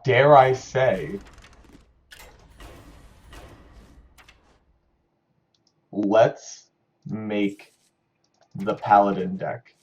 dare I say, let's make the Paladin deck.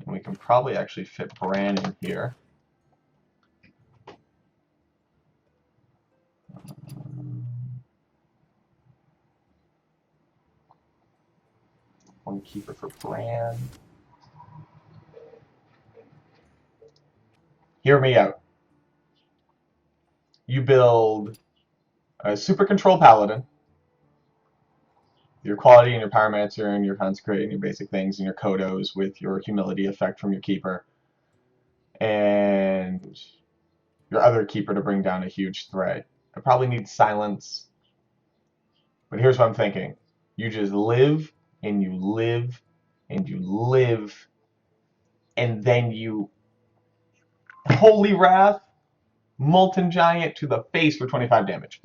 And we can probably actually fit Bran in here. One keeper for Bran. Hear me out. You build a Super Control Paladin, your Quality and your Pyromancer and your Consecrate and your basic things and your Kodos with your Humility effect from your Keeper, and your other Keeper to bring down a huge threat. I probably need Silence, but here's what I'm thinking. You just live, and you live, and you live, and then you Holy Wrath, Molten Giant to the face for 25 damage.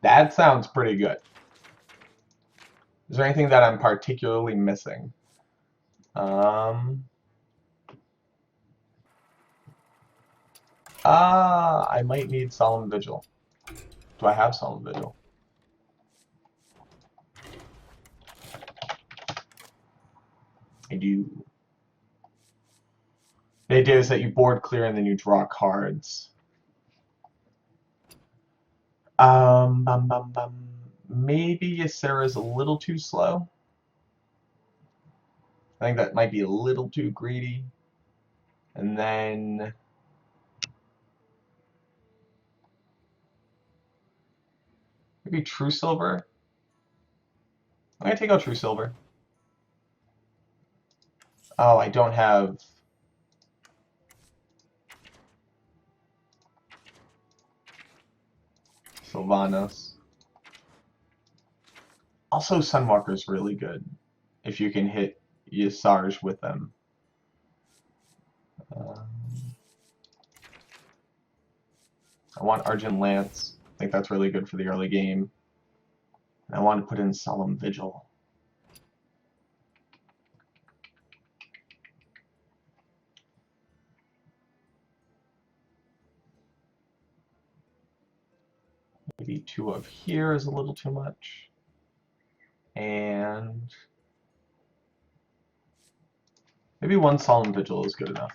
That sounds pretty good. Is there anything that I'm particularly missing? I might need Solemn Vigil. Do I have Solemn Vigil? I do. The idea is that you board clear and then you draw cards. Maybe Ysera's a little too slow. I think that might be a little too greedy. And then maybe True Silver. I'm gonna take out True Silver. Oh, I don't have Sylvanas. Also, Sunwalker's really good if you can hit Ysarge with them. I want Argent Lance. I think that's really good for the early game. And I want to put in Solemn Vigil. Maybe 2 of here is a little too much. And maybe 1 Solemn Vigil is good enough.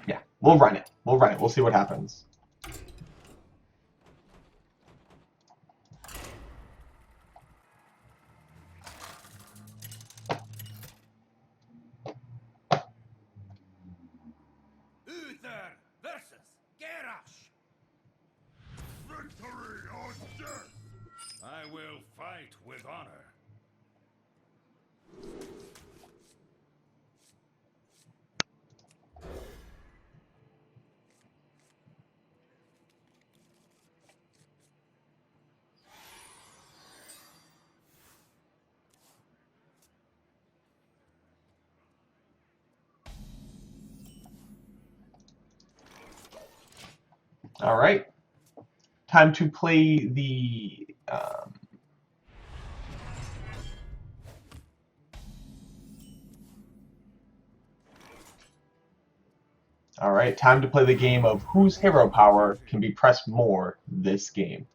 Yeah, we'll run it. We'll run it. We'll see what happens. Uther versus Garrosh. Victory or death! I will fight with honor. All right. Time to play the Um, Alright, time to play the game of whose hero power can be pressed more this game.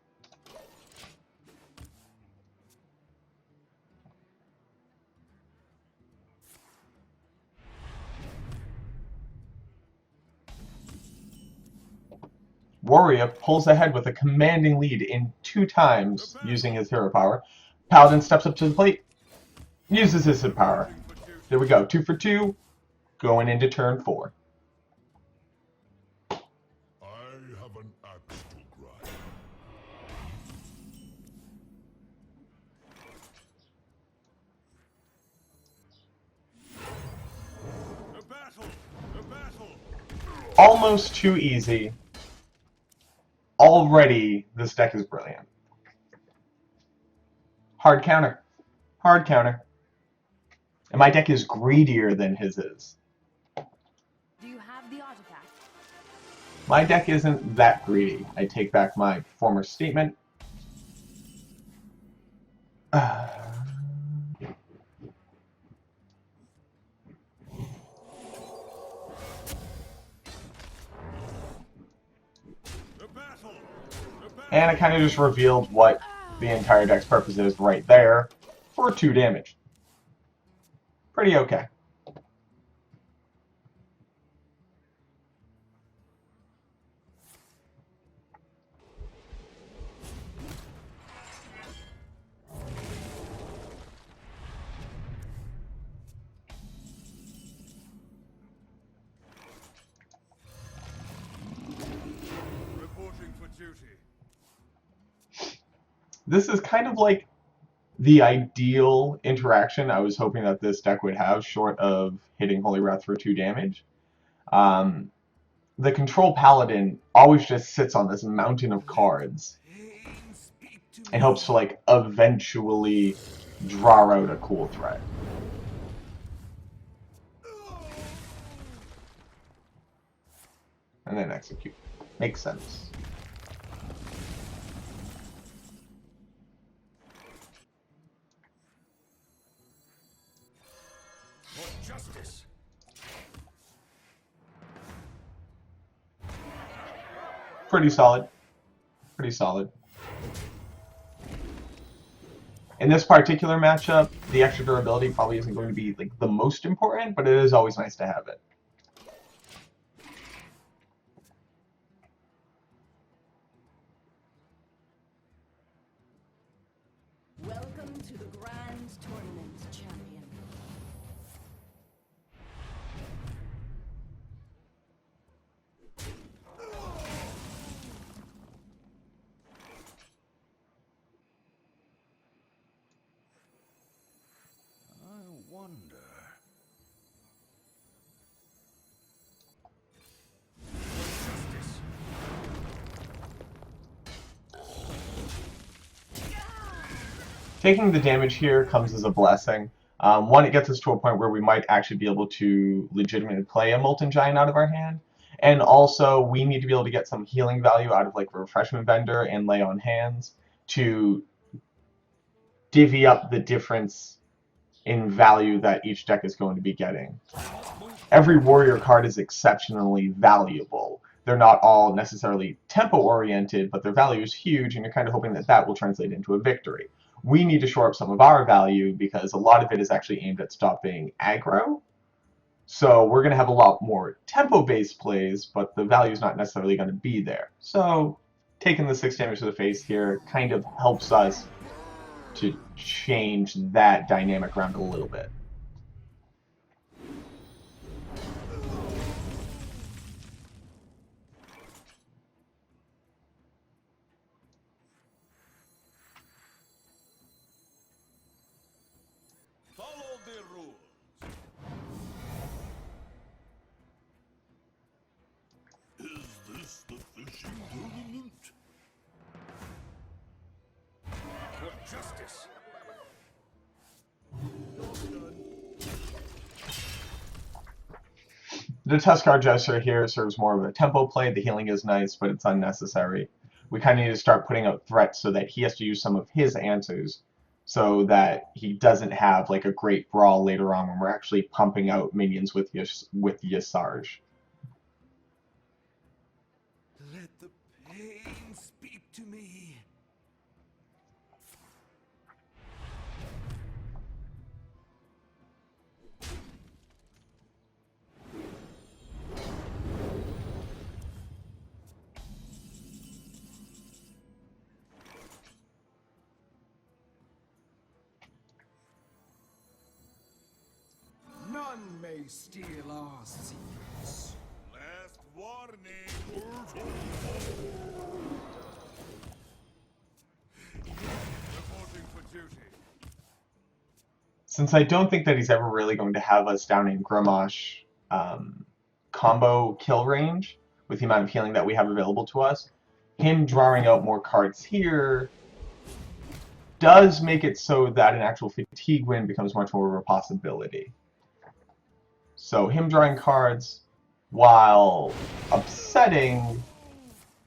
Warrior pulls ahead with a commanding lead in 2 times using his hero power. Paladin steps up to the plate, uses his power. There we go, 2 for 2, going into turn 4. I have an axe to grind. A battle! A battle! Almost too easy. Already, this deck is brilliant. Hard counter. Hard counter. And my deck is greedier than his is. Do you have the artifact? My deck isn't that greedy. I take back my former statement. And I kind of just revealed what the entire deck's purpose is right there for 2 damage. Pretty okay. Reporting for duty. This is kind of like the ideal interaction I was hoping that this deck would have, short of hitting Holy Wrath for 2 damage. The Control Paladin always just sits on this mountain of cards and hopes to, like, eventually draw out a cool threat. And then execute. Makes sense. For justice. Pretty solid. Pretty solid. In this particular matchup, the extra durability probably isn't going to be like the most important, but it is always nice to have it. Welcome to the Grand Tournament, champion. I wonder. Taking the damage here comes as a blessing. One, it gets us to a point where we might actually be able to legitimately play a Molten Giant out of our hand. And also, we need to be able to get some healing value out of like Refreshment Vendor and Lay on Hands to divvy up the difference in value that each deck is going to be getting. Every warrior card is exceptionally valuable. They're not all necessarily tempo-oriented, but their value is huge, and you're kind of hoping that that will translate into a victory. We need to shore up some of our value because a lot of it is actually aimed at stopping aggro. So we're going to have a lot more tempo-based plays, but the value is not necessarily going to be there. So taking the 6 damage to the face here kind of helps us to change that dynamic around a little bit. Follow the rules. Is this the fishing tournament? For justice. The Tuskar Jester here serves more of a tempo play. The healing is nice, but it's unnecessary. we kind of need to start putting out threats so that he has to use some of his answers so that he doesn't have like a great brawl later on when we're actually pumping out minions with Yasarj. Let the pain speak to me. None may steal our secrets. Last warning. Reporting for duty. Since I don't think that he's ever really going to have us down in Grimosh combo kill range with the amount of healing that we have available to us, him drawing out more cards here does make it so that an actual fatigue win becomes much more of a possibility. So him drawing cards, while upsetting,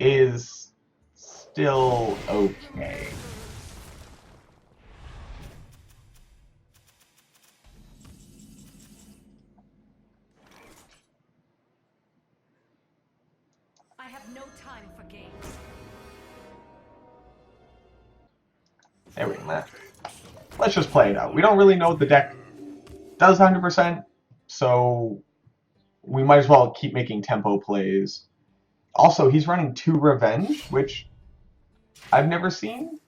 is still okay. I have no time for games. There we go. Let's just play it out. We don't really know what the deck does 100%, so we might as well keep making tempo plays. Also, he's running 2 Revenge, which I've never seen,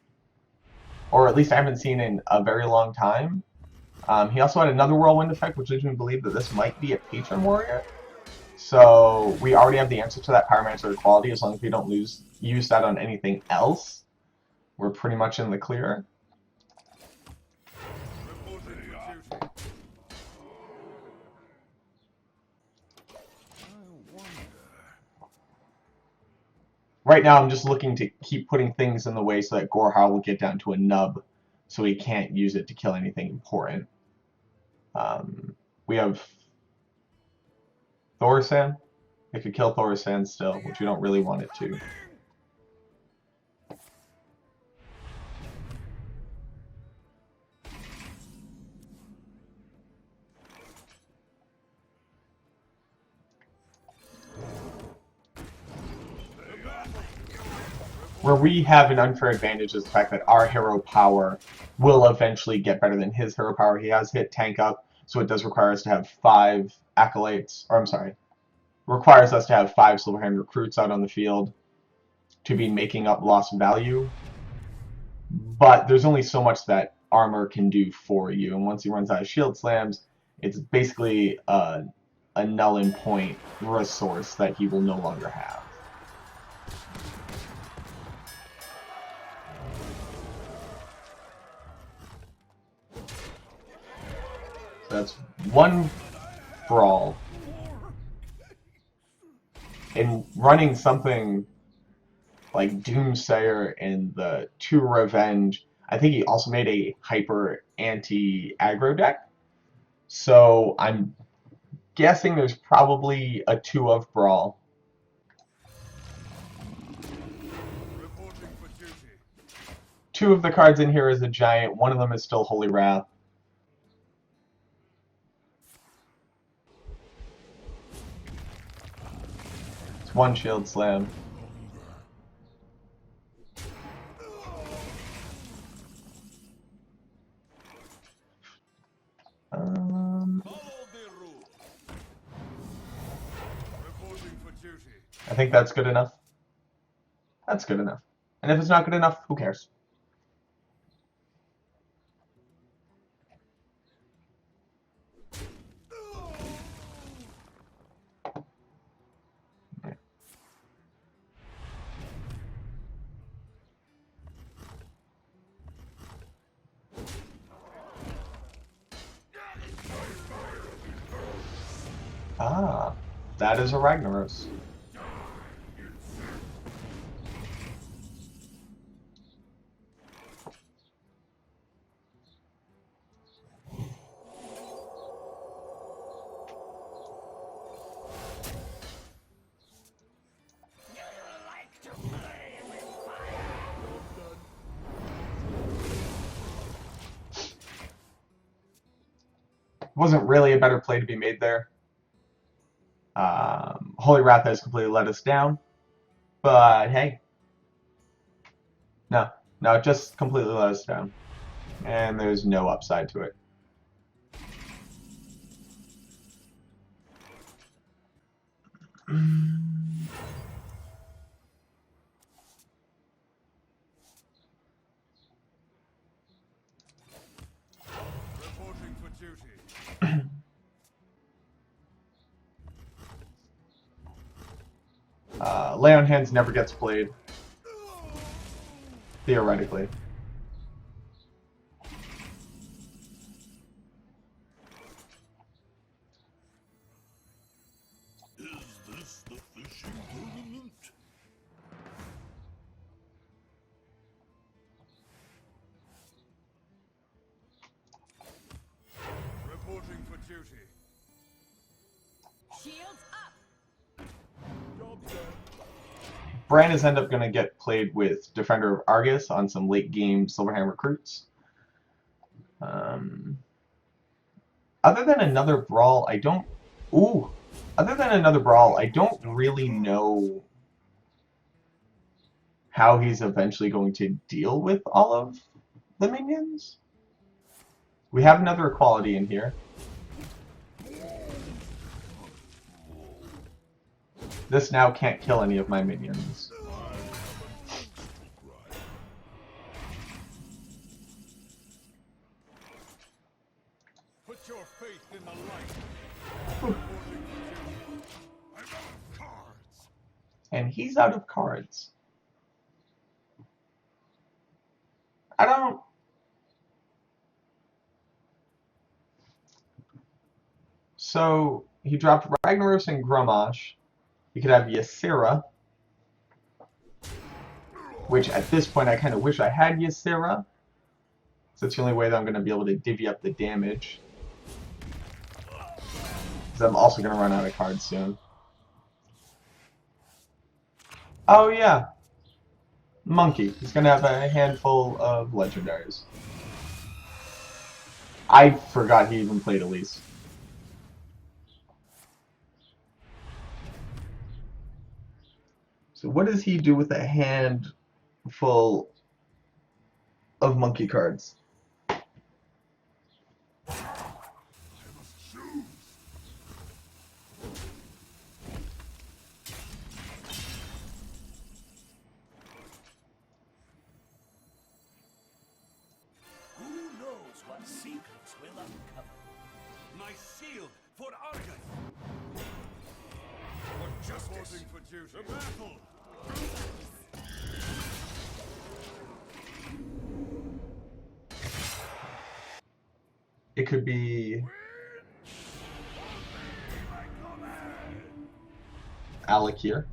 or at least I haven't seen in a very long time. He also had another Whirlwind effect, which leads me to believe that this might be a Patron Warrior. So we already have the answer to that Pyromancer quality. As long as we don't use that on anything else, we're pretty much in the clear. Reporting for duty. I wonder. Right now, I'm just looking to keep putting things in the way so that Gorhar will get down to a nub, so he can't use it to kill anything important. We have Thorsan. It could kill Thorsan still, which we don't really want it to. Where we have an unfair advantage is the fact that our hero power will eventually get better than his hero power. He has hit tank up, so it does require us to have 5 acolytes, or I'm sorry, requires us to have 5 Silverhand recruits out on the field to be making up lost value. But there's only so much that armor can do for you, and once he runs out of shield slams, it's basically a null and point resource that he will no longer have. So that's 1 brawl. In running something like Doomsayer and the 2 Revenge, I think he also made a hyper anti-aggro deck. So I'm guessing there's probably a 2 of Brawl. Reporting for duty. 2 of the cards in here is a giant, 1 of them is still Holy Wrath. It's 1 Shield Slam. I think that's good enough. That's good enough. And if it's not good enough, who cares? Ah, that is a Ragnaros. Wasn't really a better play to be made there. Holy Wrath has completely let us down. But hey, no, it just completely let us down. And there's no upside to it. Reporting for duty. Lay on Hands never gets played, theoretically. Is this the fishing tournament? Reporting for duty. Shields up. Job done. Bran is end up going to get played with Defender of Argus on some late game Silverhand recruits. Other than another brawl, I don't. Ooh, other than another brawl, I don't really know how he's eventually going to deal with all of the minions. We have another equality in here. This now can't kill any of my minions. Put your faith in the light. Reporting for duty. I'm out of cards. And he's out of cards. I don't. So he dropped Ragnaros and Grommash. He could have Ysera, which at this point I kind of wish I had Ysera. So it's the only way that I'm going to be able to divvy up the damage. Because I'm also going to run out of cards soon. Oh yeah, Monkey. He's going to have a handful of legendaries. I forgot he even played Elise. So what does he do with a handful of monkey cards? Who knows what secrets will uncover? My shield for Argus. For justice. For duty. To battle. It could be Alec here.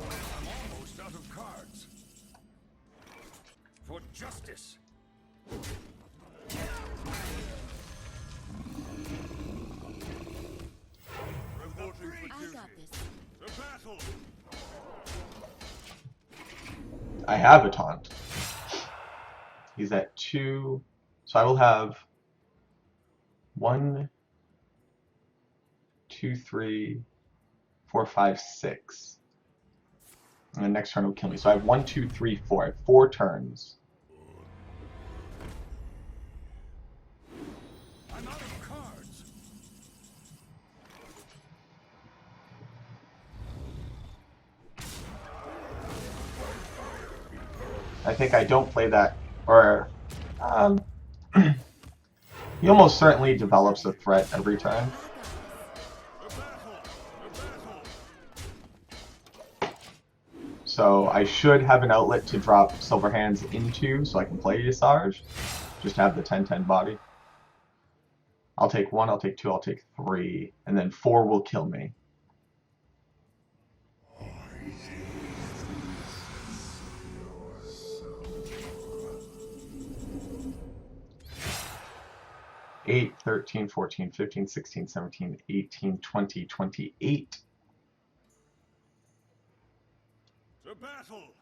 I'm almost out of cards. For justice. Reporting for I duty. got this. To battle. I have a taunt. He's at 2, so I will have 1, 2, 3, 4, 5, 6. And the next turn will kill me. So I have 1, 2, 3, 4. I have 4 turns. I'm out of cards. I think I don't play that, or he almost certainly develops a threat every turn. To battle. To battle. So I should have an outlet to drop Silver Hands into, so I can play Yasarj. Just have the 10/10 body. I'll take 1, I'll take 2, I'll take 3, and then 4 will kill me. Eight, 13, 14, 15, 16, 17, 18, 20, 28. To battle.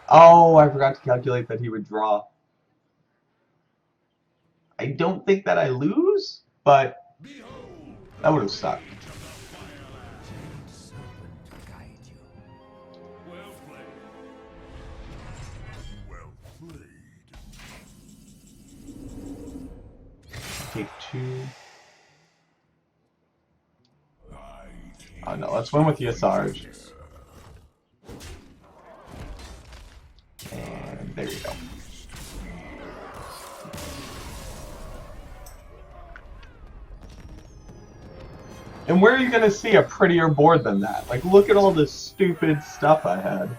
Oh, I forgot to calculate that he would draw. I don't think that I lose, but that would have sucked. Serpent guide you. Well played. Well played. Take 2. I Oh no, let's win with Yasarj. And there you go. And where are you gonna see a prettier board than that? Like, look at all this stupid stuff I had.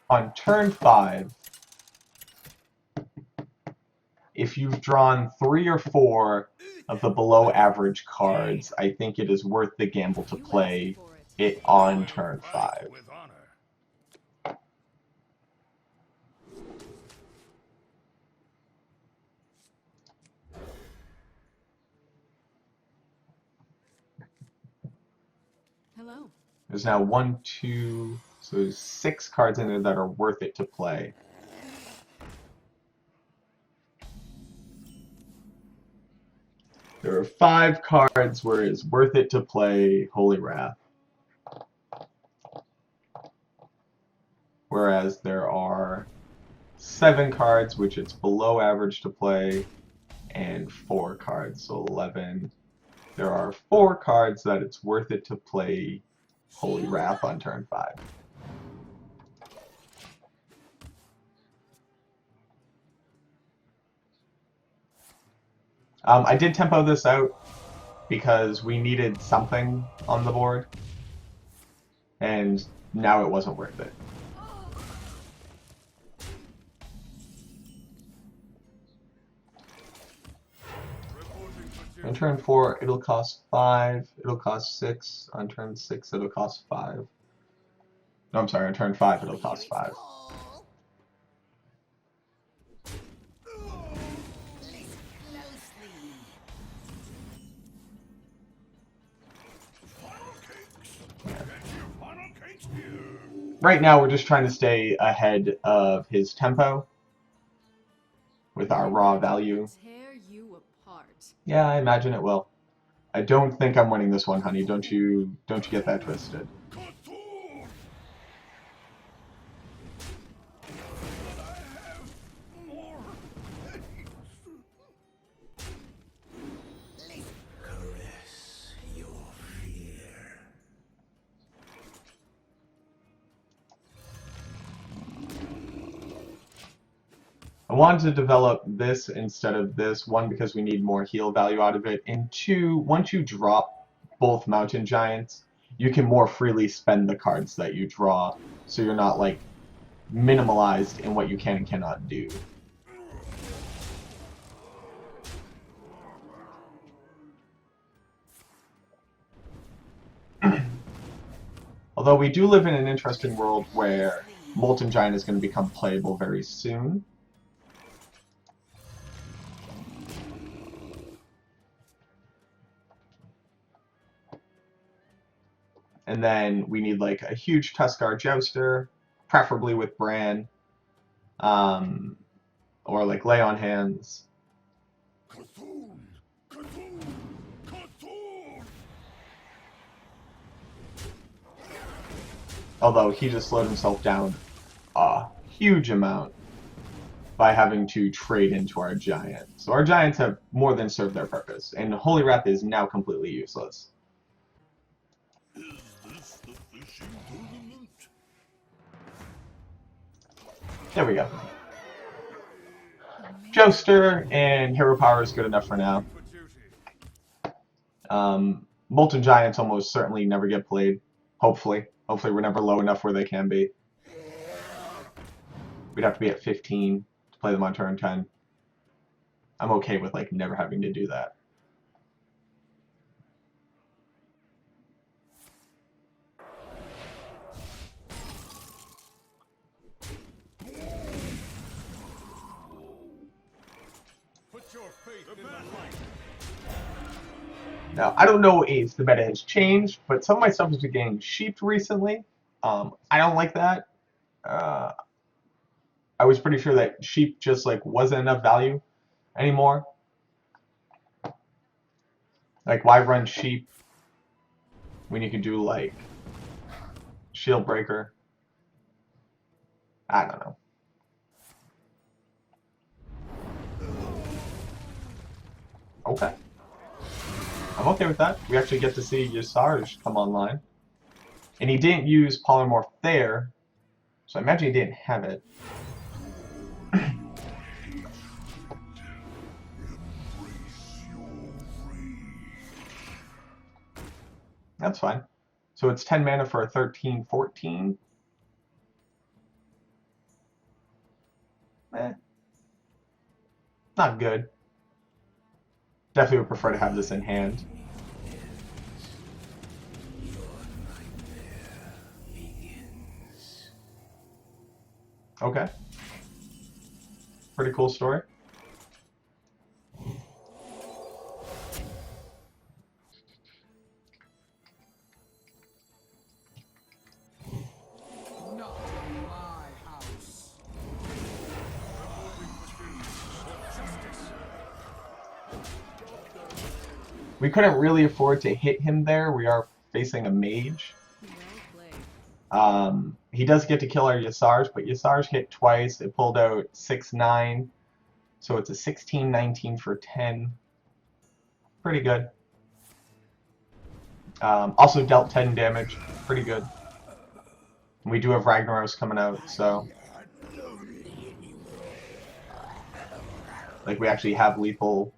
On turn 5, if you've drawn 3 or 4 of the below average cards, I think it is worth the gamble to play it on turn 5. with honor. Hello. There's now 1, 2, so there's 6 cards in there that are worth it to play. There are 5 cards where it's worth it to play Holy Wrath. Whereas there are 7 cards which it's below average to play, and 4 cards, so 11. There are 4 cards that it's worth it to play Holy Wrath on turn 5. I did tempo this out because we needed something on the board, and now it wasn't worth it. On turn 4, it'll cost 5. It'll cost 6. On turn 6, it'll cost 5. No, I'm sorry. On turn 5, it'll cost 5. Right now, we're just trying to stay ahead of his tempo with our raw value. Tear you apart. Yeah, I imagine it will. I don't think I'm winning this one, honey. Don't you get that twisted. Caress your fear. I wanted to develop this instead of this, 1, because we need more heal value out of it, and 2, once you drop both Mountain Giants, you can more freely spend the cards that you draw, so you're not, like, minimalized in what you can and cannot do. Although we do live in an interesting world where Molten Giant is going to become playable very soon. And then we need like a huge Tuskar Jouster, preferably with Bran, or like Lay on Hands. Cthulhu! Cthulhu! Cthulhu! Although he just slowed himself down a huge amount by having to trade into our Giant. So our Giants have more than served their purpose, and Holy Wrath is now completely useless. Is this the fishing tournament? There we go. Jouster and Hero Power is good enough for now. For duty. Molten Giants almost certainly never get played. Hopefully. Hopefully we're never low enough where they can be. We'd have to be at 15 to play them on turn 10. I'm okay with like never having to do that. Now, I don't know if the meta has changed, but some of my stuff has been getting sheeped recently. I don't like that. Uh, I was pretty sure that sheep just like wasn't enough value anymore. Like, why run sheep when you can do like shield breaker? I don't know. Okay. I'm okay with that. We actually get to see Yasarj come online. And he didn't use Polymorph there, so I imagine he didn't have it. That's fine. So it's 10 mana for a 13/14. Eh. Not good. Definitely would prefer to have this in hand. Okay. Pretty cool story. Not in my house. Justice. We couldn't really afford to hit him there. We are facing a mage. Well played. He does get to kill our Yasarj, but Yasarj hit twice. It pulled out 6/9. So it's a 16/19 for 10. Pretty good. Also dealt 10 damage. Pretty good. We do have Ragnaros coming out, so like we actually have lethal.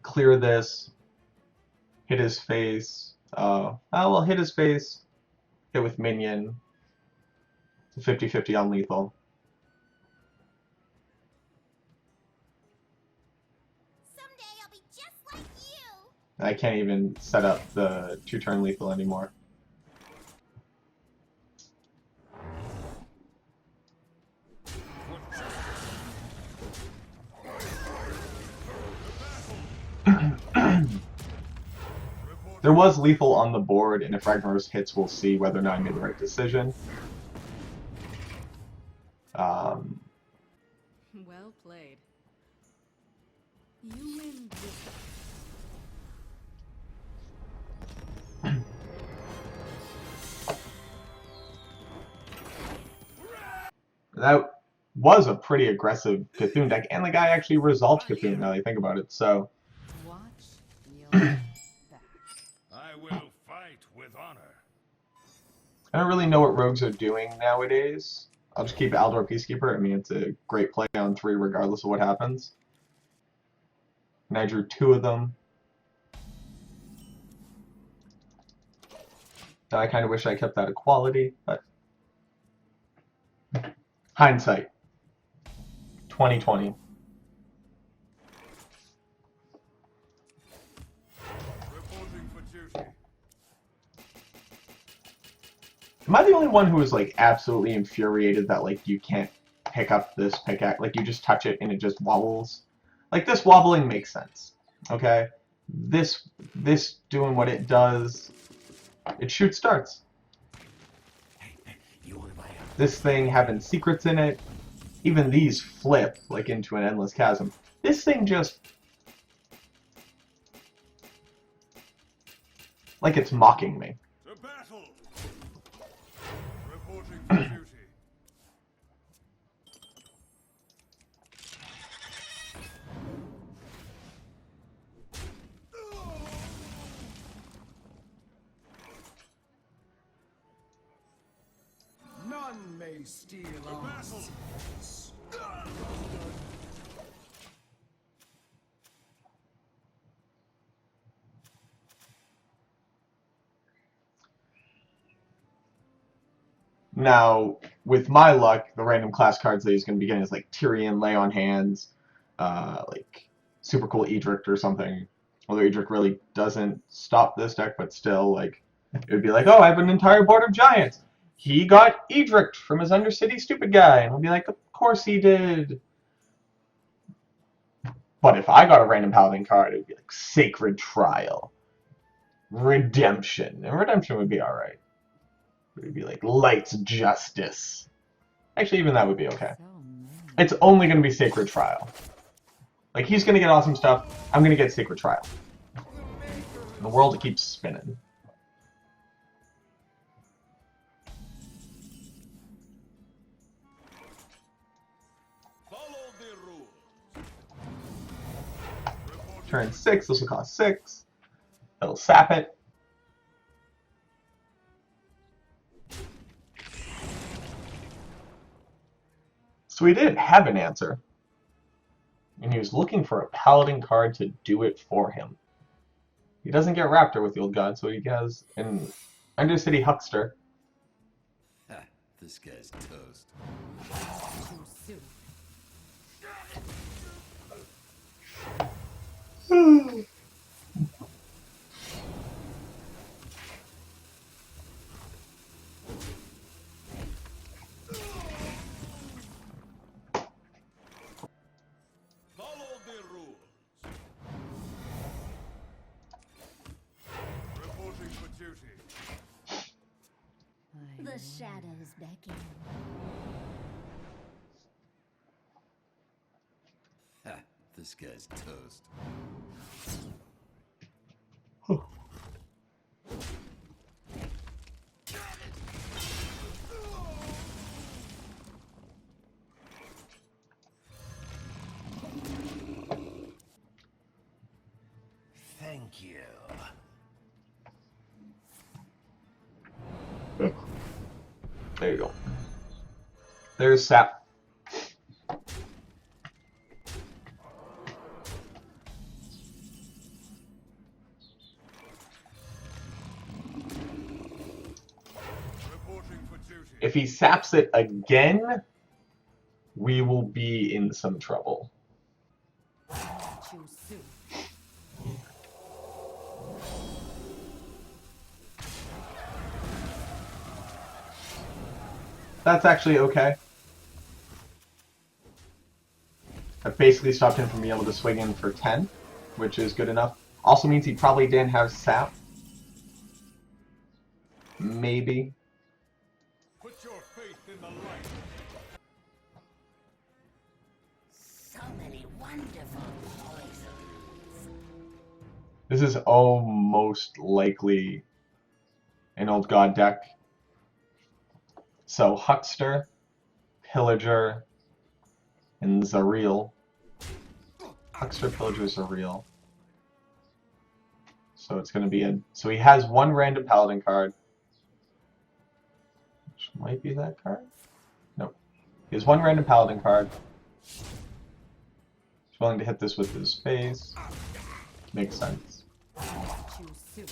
Clear this. Hit his face. Well, hit his face. Hit with minion. 50/50 on lethal. Someday I'll be just like you. I can't even set up the 2-turn lethal anymore. There was lethal on the board, and if Ragnaros hits, we'll see whether or not I made the right decision. Well played. You win this. That was a pretty aggressive Cthulhu deck, and the guy actually resolved Cthulhu now that I think about it, so Watch your back. I will fight with honor. I don't really know what rogues are doing nowadays. I'll just keep Aldor Peacekeeper. I mean, it's a great play on 3 regardless of what happens. And I drew 2 of them. I kind of wish I kept that equality, but hindsight. 2020. Reporting for duty. Am I the only one who was like absolutely infuriated that like you can't pick up this pickaxe? Like you just touch it and it just wobbles? Like this wobbling makes sense. Okay? This doing what it does, it shoots darts. You want to buy a This thing having secrets in it, even these flip like into an endless chasm. This thing just like it's mocking me. To battle. Reporting for duty. None may steal our secrets. Now, with my luck, the random class cards that he's going to be getting is like Tyrion, Lay on Hands, like super cool Edric or something. Although Edric really doesn't stop this deck, but still, like, it would be like, oh, I have an entire board of giants. He got Edric from his Undercity stupid guy. And I'll be like, of course he did. But if I got a random paladin card, it would be like Sacred Trial, Redemption. And Redemption would be alright. It would be like Light's Justice. Actually, even that would be okay. It's only going to be Sacred Trial. Like, he's going to get awesome stuff. I'm going to get Sacred Trial. And the world keeps spinning. Follow the rules. Turn 6, this will cost 6. That'll sap it. So he didn't have an answer. And he was looking for a paladin card to do it for him. He doesn't get Raptor with the old god, so he has an Undercity Huckster. Ha, this guy's toast. Follow the rules. Reporting for duty. The shadows beckon. Ha, this guy's toast. Thank you. There you go. There's sap. Reporting for duty. If he saps it again, we will be in some trouble. Too soon. That's actually okay. That basically stopped him from being able to swing in for 10, which is good enough. Also means he probably didn't have sap. Maybe. Put your faith in the light. So many wonderful poisons. This is almost likely an old god deck. So Huckster, Pillager, and Zariel. Huckster, Pillager, Zariel. So it's going to be a... So he has one random paladin card. Which might be that card? Nope. He has one random paladin card. He's willing to hit this with his face. Makes sense. Too soon.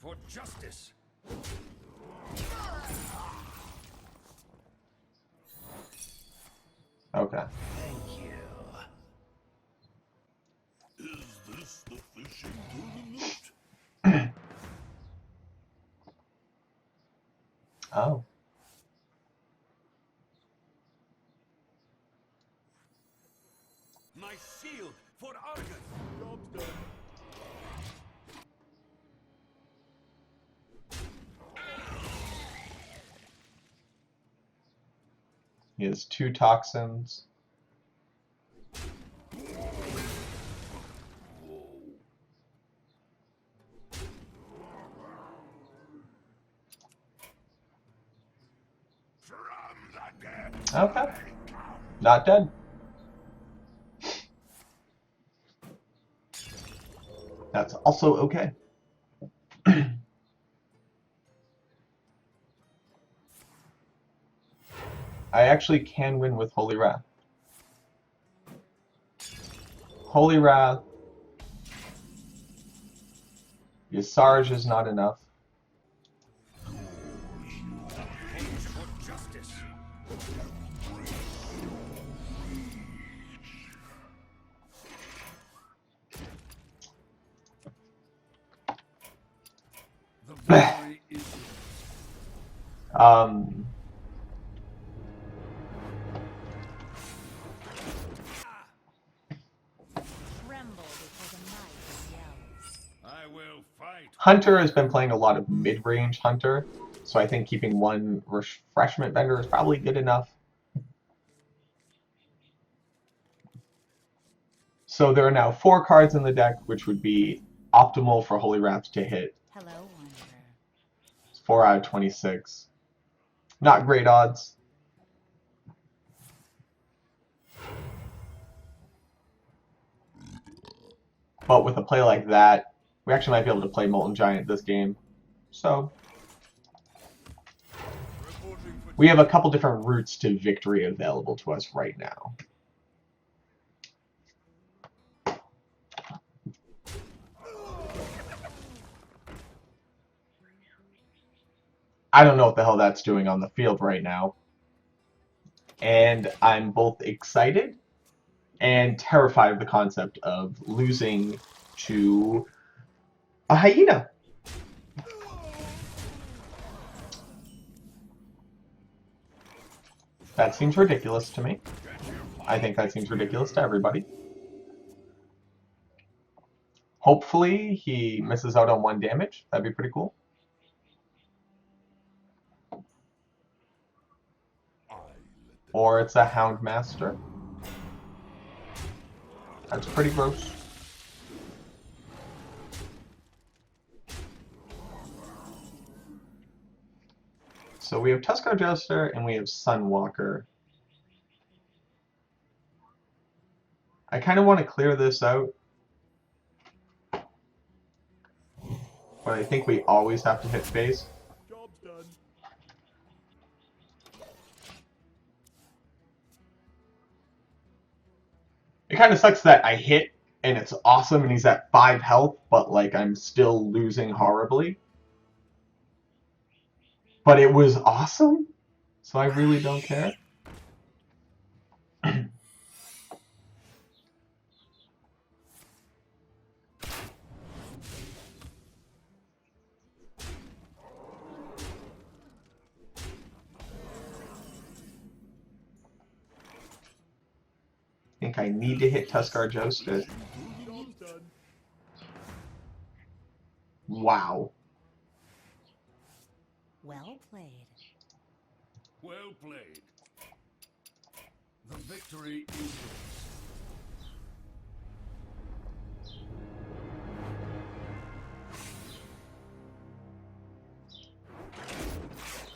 For justice. Okay. Thank you. Is this the fishing tournament? Oh. My shield for Argus. Job's done. He has 2 toxins. Okay. Not dead. That's also okay. I actually can win with Holy Wrath. Holy Wrath. Yasarj is not enough. For justice. victory is um, Tremble before the might of yells. I will fight. Hunter has been playing a lot of mid-range Hunter, so I think keeping one refreshment vendor is probably good enough. So there are now 4 cards in the deck, which would be optimal for Holy Wrath to hit. Hello, Wanderer. It's 4 out of 26. Not great odds. But with a play like that, we actually might be able to play Molten Giant this game. So Reporting for we have a couple different routes to victory available to us right now. I don't know what the hell that's doing on the field right now. And I'm both excited and terrified of the concept of losing to a hyena. That seems ridiculous to me. I think that seems ridiculous to everybody. Hopefully he misses out on 1 damage. That'd be pretty cool. Or it's a Houndmaster. That's pretty gross. So we have Tuskar Joester and we have Sunwalker. I kind of want to clear this out, but I think we always have to hit face. job's done. It kind of sucks that I hit and it's awesome and he's at 5 health, but like I'm still losing horribly. But it was awesome, so I really don't care. I think I need to hit Tuskar Joester. Job's done. Wow. Well played. Well played. The victory is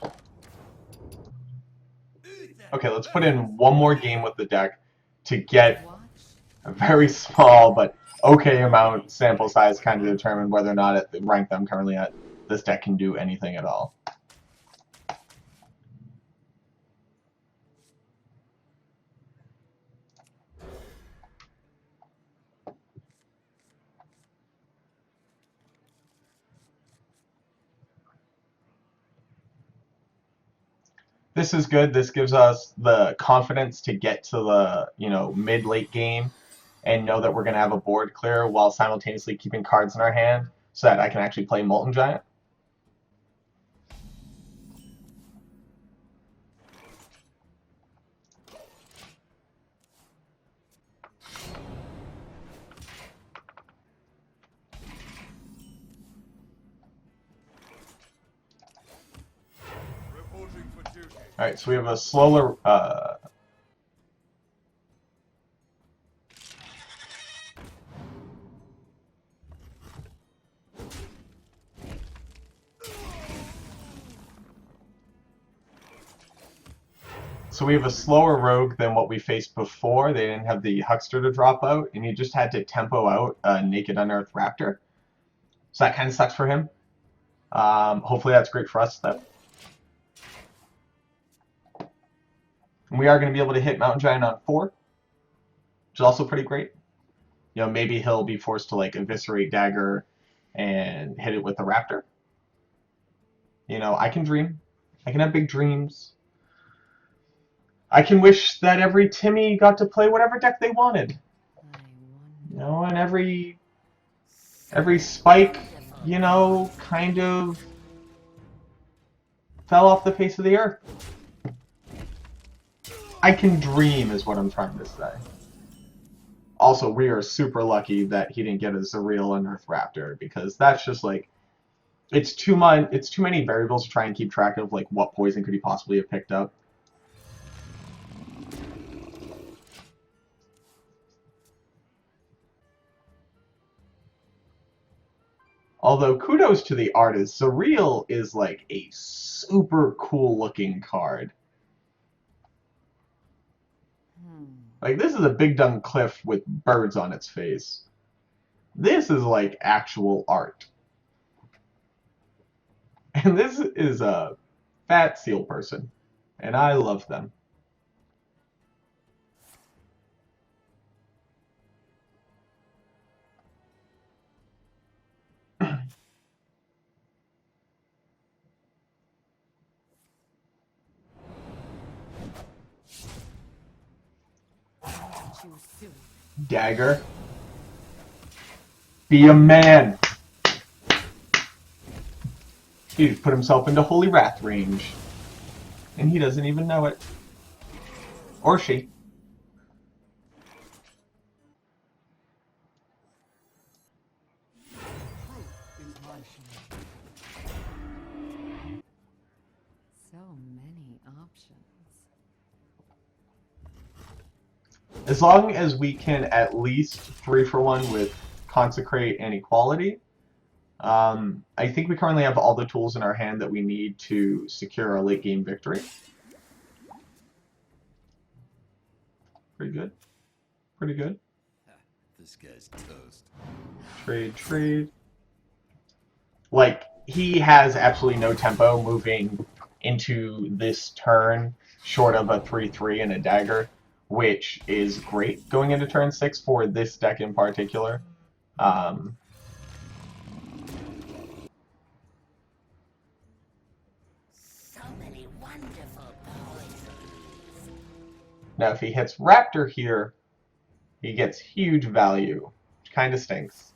yours. Okay, let's put in one more game with the deck to get Watch. a very small but okay amount sample size kind of determine whether or not at the rank that I'm currently at, this deck can do anything at all. This is good. This gives us the confidence to get to the, mid-late game and know that we're going to have a board clear while simultaneously keeping cards in our hand so that I can actually play Molten Giant. Reporting for duty. Alright, so we have a slower... So we have a slower rogue than what we faced before. They didn't have the Huckster to drop out, and he just had to tempo out a Naked Unearthed Raptor. So that kind of sucks for him. Hopefully that's great for us, though. And we are going to be able to hit Mountain Giant on 4, which is also pretty great. Maybe he'll be forced to, eviscerate Dagger and hit it with the Raptor. I can dream. I can have big dreams. I can wish that every Timmy got to play whatever deck they wanted. And every Spike, kind of fell off the face of the earth. I can dream is what I'm trying to say. Also, we are super lucky that he didn't get a Zerial and Earth Raptor, because that's just like, it's too many variables to try and keep track of like what poison could he possibly have picked up. Although kudos to the artist, Zerial is like a super cool looking card. Like, this is a big dumb cliff with birds on its face. This is like actual art. And this is a fat seal person. And I love them. Dagger. Be a man. He's put himself into Holy Wrath range. And he doesn't even know it. Or she. So many options. As long as we can at least 3-for-1 with Consecrate and Equality, I think we currently have all the tools in our hand that we need to secure a late game victory. Pretty good. Pretty good. This guy's toast. Trade. Like, he has absolutely no tempo moving into this turn short of a 3-3 and a dagger, which is great going into turn 6 for this deck in particular. So many wonderful poisons. Now, if he hits Raptor here, he gets huge value, which kind of stinks.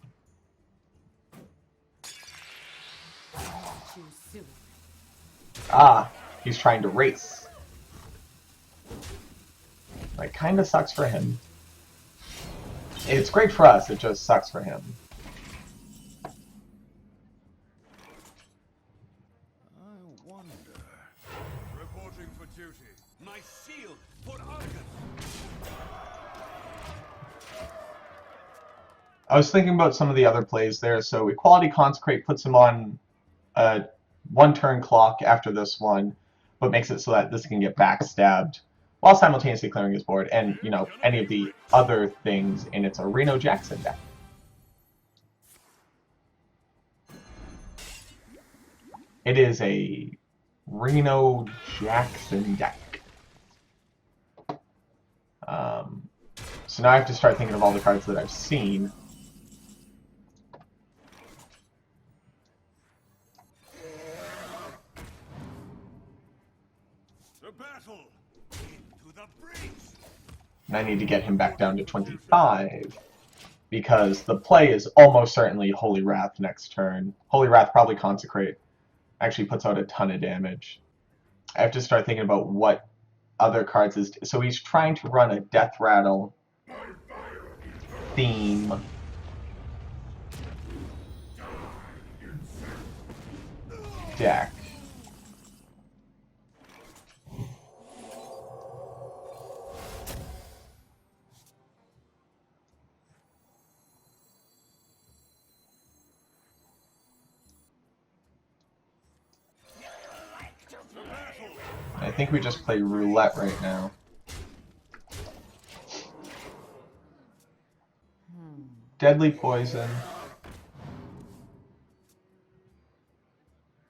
Ah, he's trying to race. Like, kind of sucks for him. It's great for us, it just sucks for him. I wonder. Reporting for duty. My shield for Argus. I was thinking about some of the other plays there. So Equality Consecrate puts him on a 1-turn clock after this one, but makes it so that this can get backstabbed while simultaneously clearing his board, and, you know, any of the other things in its Reno Jackson deck. It is a Reno Jackson deck. So now I have to start thinking of all the cards that I've seen. The battle into the breach. And I need to get him back down to 25, because the play is almost certainly Holy Wrath next turn. Holy Wrath probably Consecrate. Actually puts out a ton of damage. I have to start thinking about what other cards is. So he's trying to run a Death Rattle theme. Deck. I think we just play roulette right now. Deadly Poison.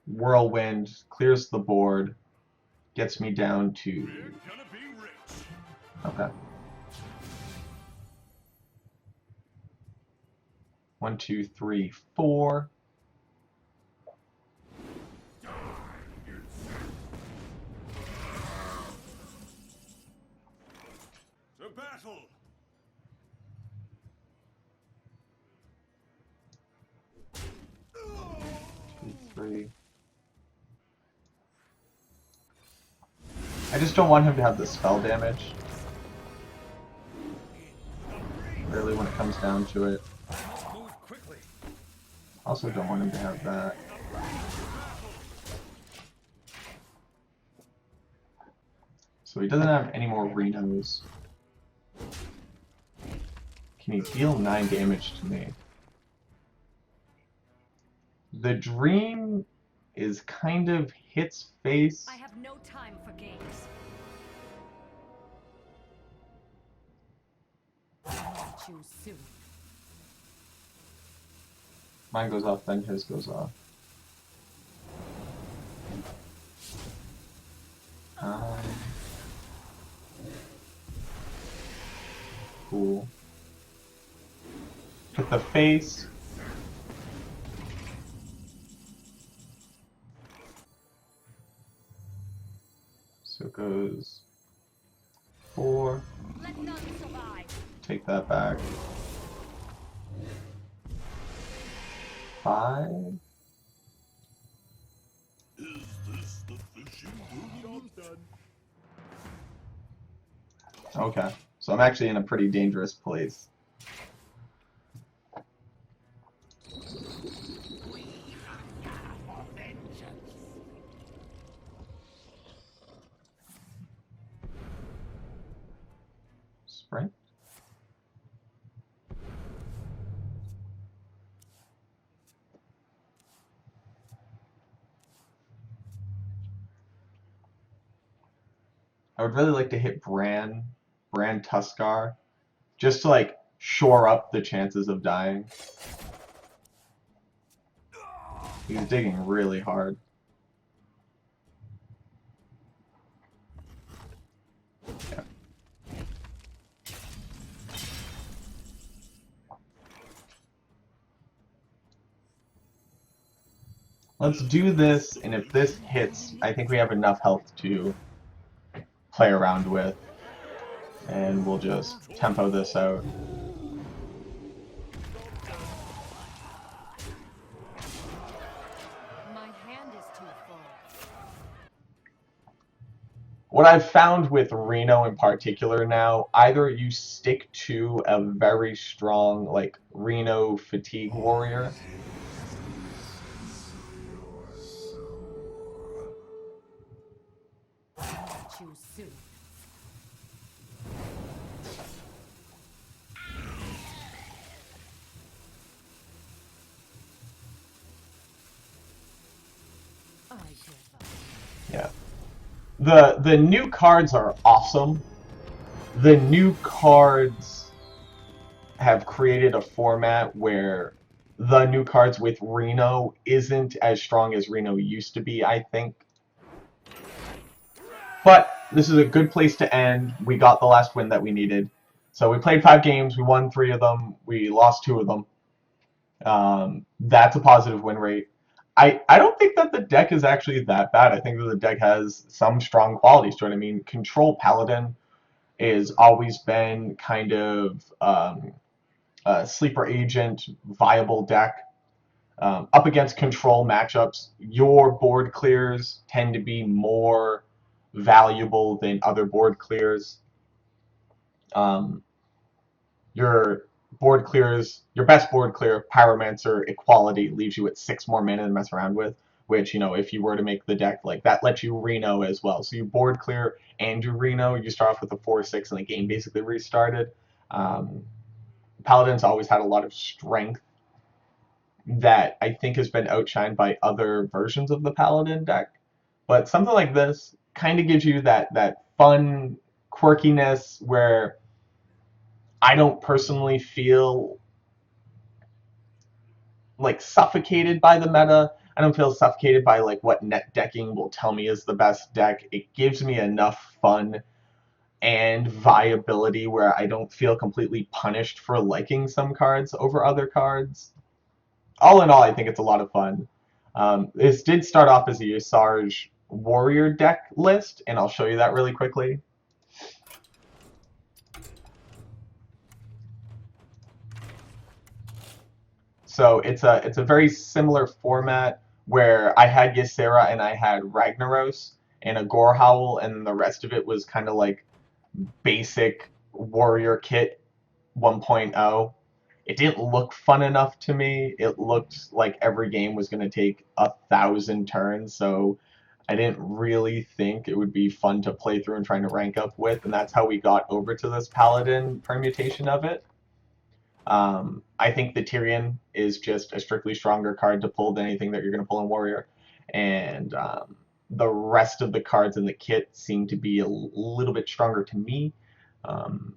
Whirlwind clears the board. Gets me down to... We're gonna be rich. Okay. 1, 2, 3, 4. The battle. 2, 3. I just don't want him to have the spell damage. Really, when it comes down to it. Move quickly. Also don't want him to have that. So he doesn't have any more Renos. Can he deal 9 damage to me? The dream is kind of hits face. I have no time for games. I'll choose soon. Mine goes off, then his goes off. Cool. Hit the face. So it goes 4. Let none survive. Take that back. 5. Is this the fishing boat? Okay. So I'm actually in a pretty dangerous place. Sprint. I would really like to hit Bran Tuskar, just to like shore up the chances of dying. He's digging really hard. Yeah. Let's do this, and if this hits, I think we have enough health to play around with. And we'll just tempo this out. My hand is too full. What I've found with Reno in particular now, either you stick to a very strong, like, Reno fatigue warrior, I'll choose soon. I give up. yeah. The new cards are awesome. The new cards have created a format where the new cards with Reno isn't as strong as Reno used to be, I think. But this is a good place to end. We got the last win that we needed. So we played 5 games. We won 3 of them. We lost 2 of them. That's a positive win rate. I don't think that the deck is actually that bad. I think that the deck has some strong qualities to it. I mean, Control Paladin has always been kind of a sleeper agent, viable deck. Up against Control matchups, your board clears tend to be more valuable than other board clears. Your best board clear, Pyromancer Equality, leaves you at 6 more mana to mess around with, which, you know, if you were to make the deck, like, that lets you Reno as well. So you board clear and you Reno, you start off with a 4-6 and the game basically restarted. Paladin's always had a lot of strength that I think has been outshined by other versions of the Paladin deck. But something like this kind of gives you that fun quirkiness where I don't personally feel like suffocated by the meta. I don't feel suffocated by like what net decking will tell me is the best deck. It gives me enough fun and viability where I don't feel completely punished for liking some cards over other cards. All in all, I think it's a lot of fun. This did start off as a Usarge warrior deck list, and I'll show you that really quickly. So it's a very similar format where I had Ysera and I had Ragnaros, and a Gore Howl, and the rest of it was kind of like basic warrior kit 1.0. It didn't look fun enough to me. It looked like every game was going to take 1,000 turns, so I didn't really think it would be fun to play through and trying to rank up with, and that's how we got over to this Paladin permutation of it. I think the Tyrion is just a strictly stronger card to pull than anything that you're going to pull in Warrior, and the rest of the cards in the kit seem to be a little bit stronger to me. Um,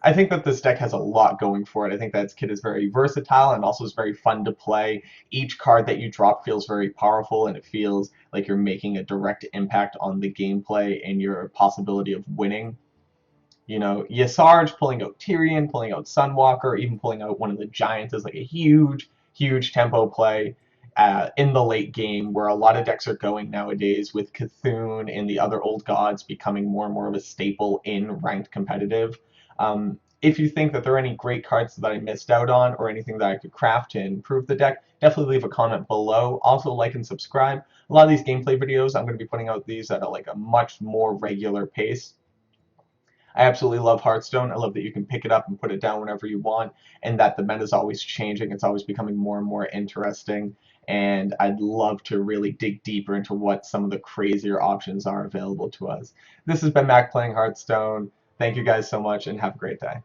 I think that this deck has a lot going for it. I think that its kit is very versatile and also is very fun to play. Each card that you drop feels very powerful, and it feels like you're making a direct impact on the gameplay and your possibility of winning. You know, Yasarj pulling out Tyrion, pulling out Sunwalker, even pulling out one of the Giants is like a huge, huge tempo play in the late game, where a lot of decks are going nowadays, with Cthulhu and the other old gods becoming more and more of a staple in ranked competitive. If you think that there are any great cards that I missed out on or anything that I could craft to improve the deck, definitely leave a comment below. Also, like and subscribe. A lot of these gameplay videos, I'm going to be putting out these at a much more regular pace. I absolutely love Hearthstone. I love that you can pick it up and put it down whenever you want, and that the meta is always changing. It's always becoming more and more interesting, and I'd love to really dig deeper into what some of the crazier options are available to us. This has been Mac playing Hearthstone. Thank you guys so much, and have a great day.